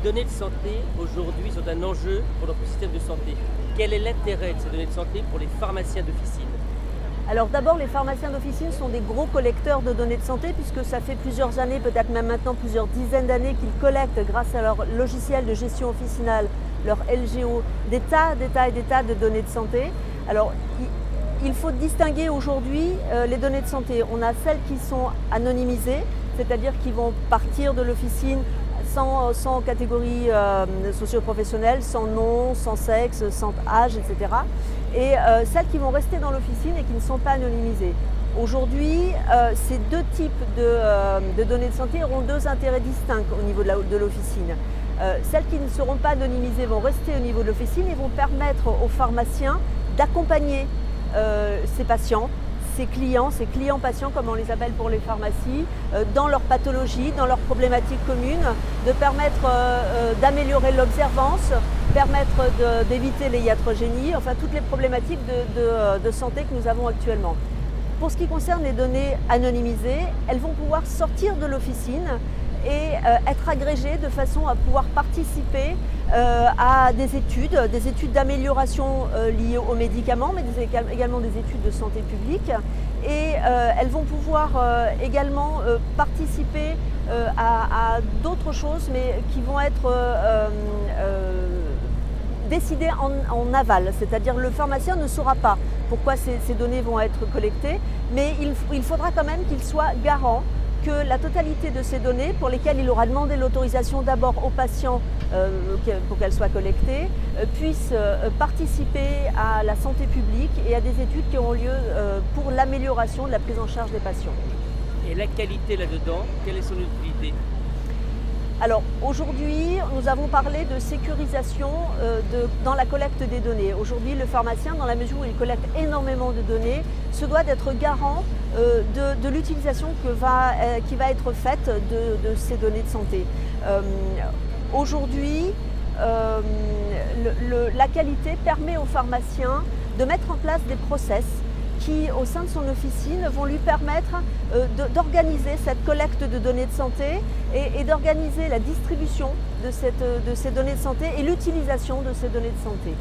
données de santé aujourd'hui sont un enjeu pour notre système de santé. Quel est l'intérêt de ces données de santé pour les pharmaciens d'officine? Alors d'abord, les pharmaciens d'officine sont des gros collecteurs de données de santé puisque ça fait plusieurs années, peut-être même maintenant plusieurs dizaines d'années qu'ils collectent grâce à leur logiciel de gestion officinale, leur LGO, des tas de données de santé. Alors il faut distinguer aujourd'hui les données de santé. On a celles qui sont anonymisées, c'est-à-dire qui vont partir de l'officine sans catégorie socio-professionnelle, sans nom, sans sexe, sans âge, etc. Et celles qui vont rester dans l'officine et qui ne sont pas anonymisées. Aujourd'hui, ces deux types de données de santé auront deux intérêts distincts au niveau de l'officine. Celles qui ne seront pas anonymisées vont rester au niveau de l'officine et vont permettre aux pharmaciens d'accompagner ces patients, ces clients patients comme on les appelle pour les pharmacies, dans leurs pathologies, dans leurs problématiques communes, de permettre d'améliorer l'observance, permettre d'éviter les iatrogénies, enfin toutes les problématiques de santé que nous avons actuellement. Pour ce qui concerne les données anonymisées, elles vont pouvoir sortir de l'officine et être agrégées de façon à pouvoir participer à des études d'amélioration liées aux médicaments, mais également des études de santé publique. Et elles vont pouvoir également participer à d'autres choses, mais qui vont être décidées en aval, c'est-à-dire le pharmacien ne saura pas pourquoi ces données vont être collectées, mais il faudra quand même qu'il soit garant que la totalité de ces données, pour lesquelles il aura demandé l'autorisation d'abord aux patients pour qu'elles soient collectées, puissent participer à la santé publique et à des études qui auront lieu pour l'amélioration de la prise en charge des patients. Et la qualité là-dedans, quelle est son utilité? Alors aujourd'hui, nous avons parlé de sécurisation dans la collecte des données. Aujourd'hui, le pharmacien, dans la mesure où il collecte énormément de données, se doit d'être garant de l'utilisation qui va être faite de ces données de santé. Aujourd'hui, la qualité permet au pharmacien de mettre en place des process qui, au sein de son officine, vont lui permettre d'organiser cette collecte de données de santé et d'organiser la distribution de ces données de santé et l'utilisation de ces données de santé.